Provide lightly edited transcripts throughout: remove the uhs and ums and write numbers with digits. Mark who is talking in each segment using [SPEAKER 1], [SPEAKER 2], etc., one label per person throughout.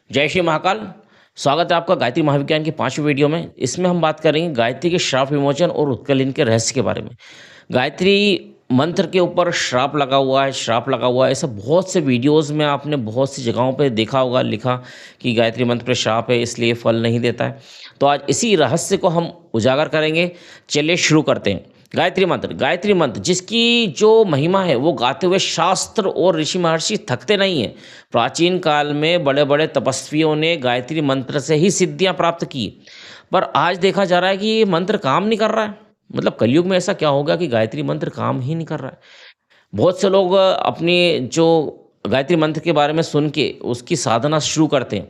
[SPEAKER 1] जय श्री महाकाल। स्वागत है आपका गायत्री महाविज्ञान की 5वीं वीडियो में। इसमें हम बात करेंगे गायत्री के श्राप विमोचन और उत्कलन के रहस्य के बारे में। गायत्री मंत्र के ऊपर श्राप लगा हुआ है, श्राप लगा हुआ है, ऐसा बहुत से वीडियोस में आपने बहुत सी जगहों पे देखा होगा, लिखा कि गायत्री मंत्र पे श्राप है इसलिए फल नहीं देता है। तो आज इसी रहस्य को हम उजागर करेंगे। चलिए शुरू करते हैं। गायत्री मंत्र जिसकी जो महिमा है वो गाते हुए शास्त्र और ऋषि महर्षि थकते नहीं हैं। प्राचीन काल में बड़े बड़े तपस्वियों ने गायत्री मंत्र से ही सिद्धियां प्राप्त की, पर आज देखा जा रहा है कि ये मंत्र काम नहीं कर रहा है। मतलब कलयुग में ऐसा क्या होगा कि गायत्री मंत्र काम ही नहीं कर रहा है। बहुत से लोग अपनी जो गायत्री मंत्र के बारे में सुन के उसकी साधना शुरू करते हैं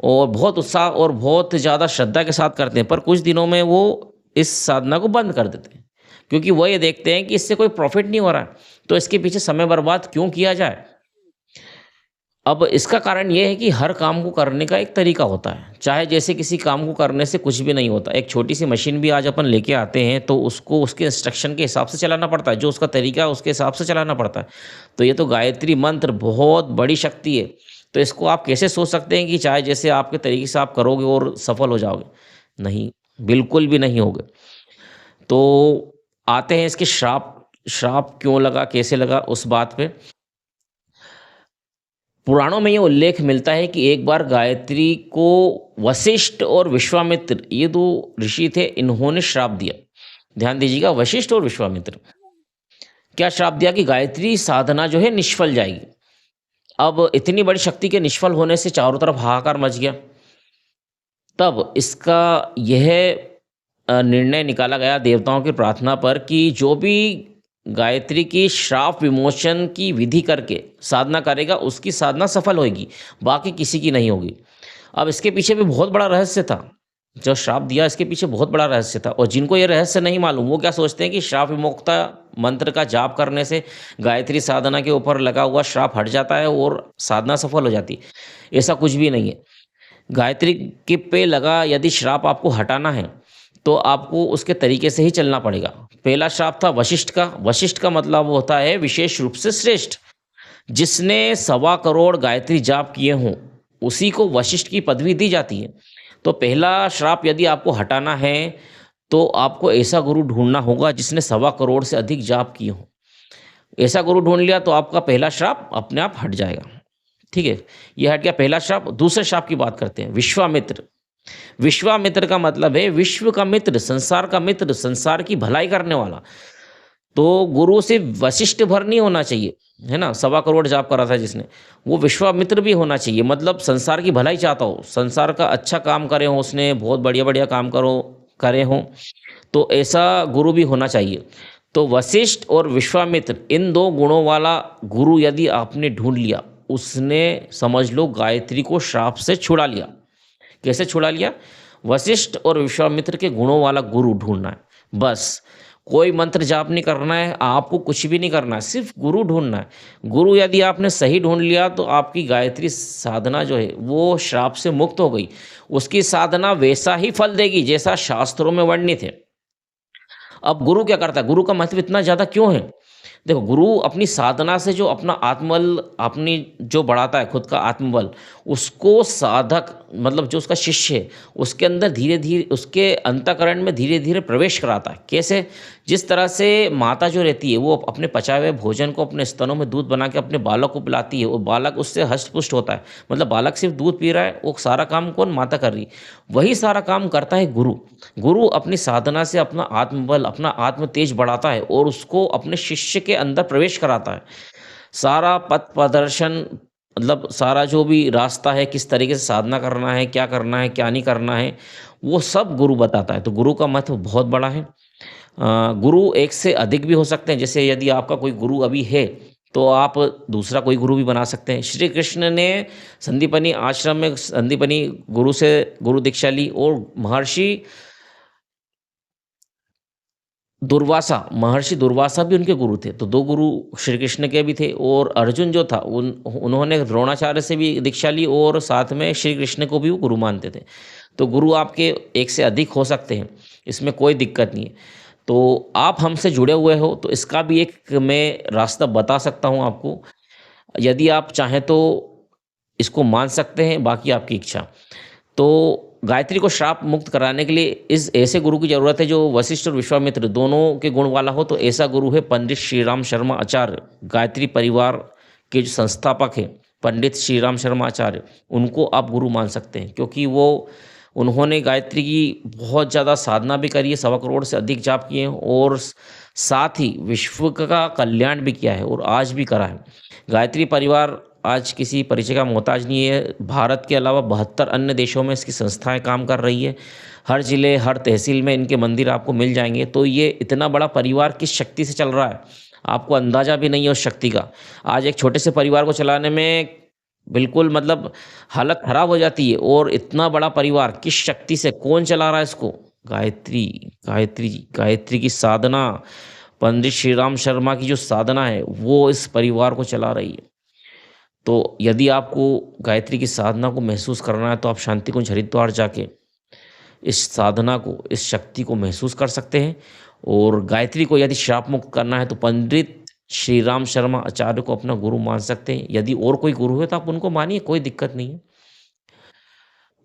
[SPEAKER 1] और बहुत उत्साह और बहुत ज़्यादा श्रद्धा के साथ करते हैं, पर कुछ दिनों में वो इस साधना को बंद कर देते हैं, क्योंकि वो ये देखते हैं कि इससे कोई प्रॉफिट नहीं हो रहा है, तो इसके पीछे समय बर्बाद क्यों किया जाए। अब इसका कारण ये है कि हर काम को करने का एक तरीका होता है। चाहे जैसे किसी काम को करने से कुछ भी नहीं होता। एक छोटी सी मशीन भी आज अपन लेके आते हैं तो उसको उसके इंस्ट्रक्शन के हिसाब से चलाना पड़ता है, जो उसका तरीका है उसके हिसाब से चलाना पड़ता है। तो ये तो गायत्री मंत्र बहुत बड़ी शक्ति है। तो इसको आप कैसे सोच सकते हैं कि चाहे जैसे आपके तरीके से आप करोगे और सफल हो जाओगे? नहीं, बिल्कुल भी नहीं होगे। तो आते हैं इसके श्राप। श्राप क्यों लगा, कैसे लगा, उस बात पे। पुराणों में ये उल्लेख मिलता है कि एक बार गायत्री को वशिष्ठ और विश्वामित्र, ये दो ऋषि थे, इन्होंने श्राप दिया। ध्यान दीजिएगा, वशिष्ठ और विश्वामित्र। क्या श्राप दिया कि गायत्री साधना जो है निष्फल जाएगी। अब इतनी बड़ी शक्ति के निष्फल होने से चारों तरफ हाहाकार मच गया। तब इसका यह निर्णय निकाला गया देवताओं की प्रार्थना पर कि जो भी गायत्री की श्राप विमोचन की विधि करके साधना करेगा उसकी साधना सफल होगी, बाकी किसी की नहीं होगी। अब इसके पीछे भी बहुत बड़ा रहस्य था। जो श्राप दिया इसके पीछे बहुत बड़ा रहस्य था, और जिनको ये रहस्य नहीं मालूम वो क्या सोचते हैं कि श्राप विमुक्ता मंत्र का जाप करने से गायत्री साधना के ऊपर लगा हुआ श्राप हट जाता है और साधना सफल हो जाती है। ऐसा कुछ भी नहीं है। गायत्री के पे लगा यदि श्राप आपको हटाना है तो आपको उसके तरीके से ही चलना पड़ेगा। पहला श्राप था वशिष्ठ का। वशिष्ठ का मतलब होता है विशेष रूप से श्रेष्ठ। जिसने 1.25 करोड़ गायत्री जाप किए हों उसी को वशिष्ठ की पदवी दी जाती है। तो पहला श्राप यदि आपको हटाना है तो आपको ऐसा गुरु ढूंढना होगा जिसने 1.25 करोड़ से अधिक जाप किए हों। ऐसा गुरु ढूंढ लिया तो आपका पहला श्राप अपने आप हट जाएगा। ठीक है, यह हट गया पहला श्राप। दूसरे श्राप की बात करते हैं, विश्वामित्र। विश्वामित्र का मतलब है विश्व का मित्र, संसार का मित्र, संसार की भलाई करने वाला। तो गुरु से वशिष्ठ भर नहीं होना चाहिए, है ना। 1.25 करोड़ जाप करा था जिसने, वो विश्वामित्र भी होना चाहिए। मतलब संसार की भलाई चाहता हो, संसार का अच्छा काम करे हो, उसने बहुत बढ़िया बढ़िया काम करे हो, तो ऐसा गुरु भी होना चाहिए। तो वशिष्ठ और विश्वामित्र, इन दो गुणों वाला गुरु यदि आपने ढूंढ लिया, उसने समझ लो गायत्री को श्राप से छुड़ा लिया। कैसे छुड़ा लिया? वशिष्ठ और विश्वामित्र के गुणों वाला गुरु ढूंढना है, बस। कोई मंत्र जाप नहीं करना है, आपको कुछ भी नहीं करना है, सिर्फ गुरु ढूंढना है। गुरु यदि आपने सही ढूंढ लिया तो आपकी गायत्री साधना जो है वो श्राप से मुक्त हो गई। उसकी साधना वैसा ही फल देगी जैसा शास्त्रों में वर्णित है। अब गुरु क्या करता है? गुरु का महत्व इतना ज़्यादा क्यों है? देखो, गुरु अपनी साधना से जो अपना आत्मबल अपनी जो बढ़ाता है, खुद का आत्मबल, उसको साधक मतलब जो उसका शिष्य है उसके अंदर धीरे धीरे, उसके अंतःकरण में धीरे धीरे प्रवेश कराता है। कैसे? जिस तरह से माता जो रहती है वो अपने पचाए हुए भोजन को अपने स्तनों में दूध बना के अपने बालक को पिलाती है और बालक उससे हष्ट-पुष्ट होता है। मतलब बालक सिर्फ दूध पी रहा है, वो सारा काम कौन? माता कर रही है। वही सारा काम करता है गुरु। गुरु अपनी साधना से अपना आत्मबल, अपना आत्म तेज बढ़ाता है और उसको अपने शिष्य के अंदर प्रवेश कराता है। सारा पथ प्रदर्शन, मतलब सारा जो भी रास्ता है, किस तरीके से साधना करना है, क्या नहीं करना है, वो सब गुरु बताता है। तो गुरु का महत्व बहुत बड़ा है। गुरु एक से अधिक भी हो सकते हैं। जैसे यदि आपका कोई गुरु अभी है तो आप दूसरा कोई गुरु भी बना सकते हैं। श्री कृष्ण ने संदीपनी आश्रम में संदीपनी गुरु से गुरु दीक्षा ली, और महर्षि दुर्वासा भी उनके गुरु थे। तो 2 गुरु श्री कृष्ण के भी थे, और अर्जुन जो था उन्होंने द्रोणाचार्य से भी दीक्षा ली और साथ में श्री कृष्ण को भी वो गुरु मानते थे। तो गुरु आपके एक से अधिक हो सकते हैं, इसमें कोई दिक्कत नहीं है। तो आप हमसे जुड़े हुए हो तो इसका भी एक मैं रास्ता बता सकता हूँ आपको। यदि आप चाहें तो इसको मान सकते हैं, बाकी आपकी इच्छा। तो गायत्री को श्राप मुक्त कराने के लिए इस ऐसे गुरु की ज़रूरत है जो वशिष्ठ और विश्वामित्र दोनों के गुण वाला हो। तो ऐसा गुरु है पंडित श्रीराम शर्मा आचार्य, गायत्री परिवार के जो संस्थापक हैं पंडित श्रीराम शर्मा आचार्य, उनको आप गुरु मान सकते हैं, क्योंकि उन्होंने गायत्री की बहुत ज़्यादा साधना भी करी है, 1.25 करोड़ से अधिक जाप किए हैं और साथ ही विश्व का कल्याण भी किया है और आज भी करा है। गायत्री परिवार आज किसी परिचय का मोहताज नहीं है। भारत के अलावा 72 अन्य देशों में इसकी संस्थाएं काम कर रही है। हर ज़िले, हर तहसील में इनके मंदिर आपको मिल जाएंगे। तो ये इतना बड़ा परिवार किस शक्ति से चल रहा है, आपको अंदाज़ा भी नहीं है उस शक्ति का। आज एक छोटे से परिवार को चलाने में बिल्कुल मतलब हालत ख़राब हो जाती है, और इतना बड़ा परिवार किस शक्ति से, कौन चला रहा है इसको? गायत्री, गायत्री, गायत्री की साधना, पंडित श्रीराम शर्मा की जो साधना है वो इस परिवार को चला रही है। तो यदि आपको गायत्री की साधना को महसूस करना है तो आप शांतिकुंज हरिद्वार जाके इस साधना को, इस शक्ति को महसूस कर सकते हैं। और गायत्री को यदि श्राप मुक्त करना है तो पंडित श्रीराम शर्मा आचार्य को अपना गुरु मान सकते हैं। यदि और कोई गुरु है तो आप उनको मानिए, कोई दिक्कत नहीं है।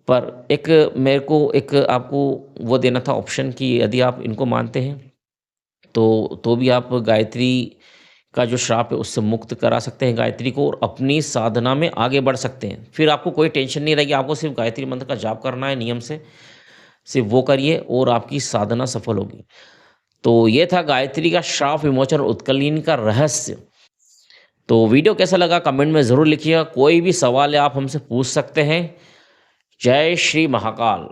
[SPEAKER 1] पर एक मेरे को एक आपको वो देना था ऑप्शन कि यदि आप इनको मानते हैं तो भी आप गायत्री का जो श्राप है उससे मुक्त करा सकते हैं गायत्री को, और अपनी साधना में आगे बढ़ सकते हैं। फिर आपको कोई टेंशन नहीं रहेगी, आपको सिर्फ गायत्री मंत्र का जाप करना है नियम से, सिर्फ वो करिए और आपकी साधना सफल होगी। तो ये था गायत्री का श्राप विमोचन और उत्कलनी का रहस्य। तो वीडियो कैसा लगा कमेंट में ज़रूर लिखिएगा। कोई भी सवाल है आप हमसे पूछ सकते हैं। जय श्री महाकाल।